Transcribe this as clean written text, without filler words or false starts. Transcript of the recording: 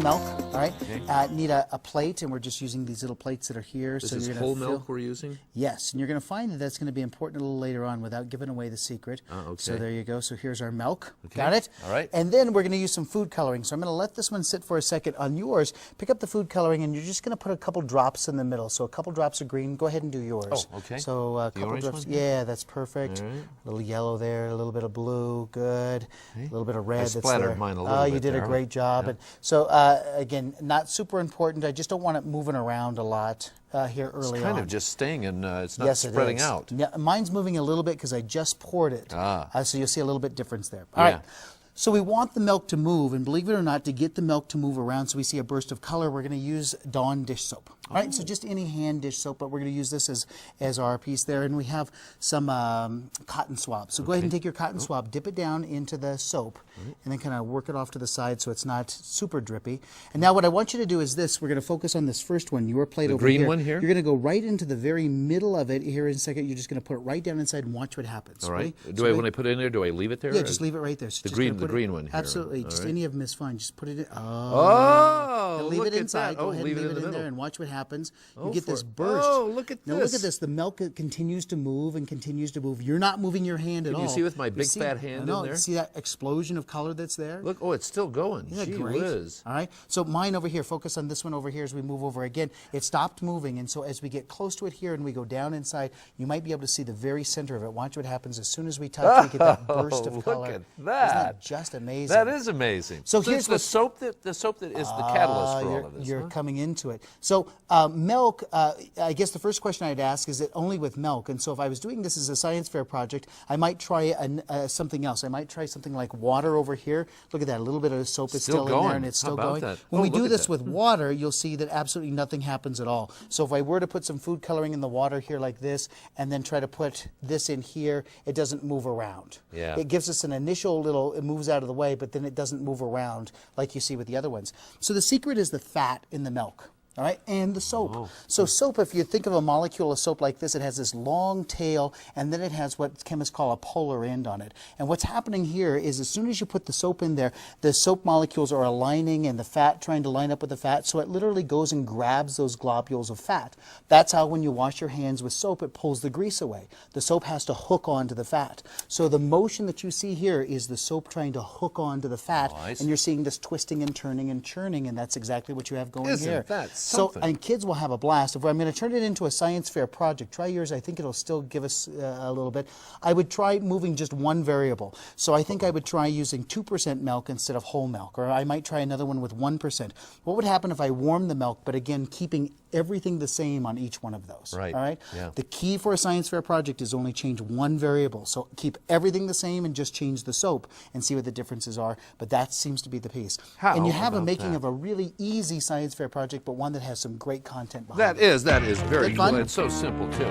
milk, all right? Okay. Need a plate, and we're just using these little plates that are here. This so is you're whole gonna milk we're using? Yes, and you're going to find that that's going to be important a little later on without giving away the secret. Okay. So there you go. So here's our milk. Okay. Got it? All right. And then we're going to use some food coloring. So I'm going to let this one sit for a second. On yours, pick up the food coloring, and you're just going to put a couple drops in the middle. So a couple drops of green. Go ahead and do yours. Oh, okay. So a couple orange drops. one? Yeah, that's perfect. All right. A little yellow there, a little bit of blue. Good. Okay. A little bit of red. I That's splattered there. mine a little Oh, bit you did there. a great job. Yeah. And so again, not super important. I just don't want it moving around a lot here early It's kind on. of just staying and it's not Yes, spreading it is. out. Yeah, mine's moving a little bit because I just poured it. So you'll see a little bit difference there. All Yeah. right. So we want the milk to move, and believe it or not, to get the milk to move around so we see a burst of color, we're going to use Dawn dish soap. All right, so just any hand dish soap, but we're going to use this as our piece there. And we have some cotton swab. So go ahead and take your cotton swab, dip it down into the soap, and then kind of work it off to the side so it's not super drippy. And now what I want you to do is this. We're going to focus on this first one, your plate over green here. one here? You're going to go right into the very middle of it here in a second. You're just going to put it right down inside and watch what happens. All right. Ready? Do I, when I put it in there, do I leave it there? Yeah, just leave it right there. So The just green- gonna put the green one here. Absolutely. All Just right. any of them is fine. Just put it in. Oh, And leave look it at inside. that. Go Oh, ahead leave and it leave in it the in there middle. and watch what happens. Oh, You get for- this burst. Oh, look at now look at this. this. The milk continues to move and continues to move. You're not moving your hand at all. Can you see with my You big see- fat hand in no, there? See that explosion of color that's there? Look, oh, it's still going. Isn't that Gee great? whiz. All right. So mine over here, focus on this one over here as we move over again. It stopped moving, and so as we get close to it here and we go down inside, you might be able to see the very center of it. Watch what happens as soon as we touch. We get that burst of look color. at that. Isn't that just amazing? That is amazing. So it's here's the what- soap that is the catalyst for all of this. You're huh? coming into it. So milk, I guess the first question I'd ask is it only with milk? And so if I was doing this as a science fair project, I might try something else. I might try something like water over here. Look at that, a little bit of soap is Still still in there going. and it's How still about going. that? When Oh, we look do at this that. with water, you'll see that absolutely nothing happens at all. So if I were to put some food coloring in the water here like this and then try to put this in here, it doesn't move around. Yeah. It gives us an initial little, it moves out of the way, but then it doesn't move around like you see with the other ones. So the secret is the fat in the milk. All right, and the soap. Oh. So soap, if you think of a molecule of soap like this, it has this long tail, and then it has what chemists call a polar end on it. And what's happening here is as soon as you put the soap in there, the soap molecules are aligning and the fat trying to line up with the fat, so it literally goes and grabs those globules of fat. That's how when you wash your hands with soap, it pulls the grease away. The soap has to hook onto the fat. So the motion that you see here is the soap trying to hook onto the fat, Oh, I see. and you're seeing this twisting and turning and churning, and that's exactly what you have going Isn't here. that So, something? and kids will have a blast. If I'm going to turn it into a science fair project, try yours. I think it'll still give us a little bit. I would try moving just one variable. So I think I would try using 2% milk instead of whole milk, or I might try another one with 1%. What would happen if I warmed the milk, but again, keeping everything the same on each one of those? Right. All right? Yeah. The key for a science fair project is only change one variable. So keep everything the same and just change the soap and see what the differences are. But that seems to be the piece. How and you have a about making that? of a really easy science fair project, but one that has some great content behind it. That is very Is that fun? good. It's so simple too.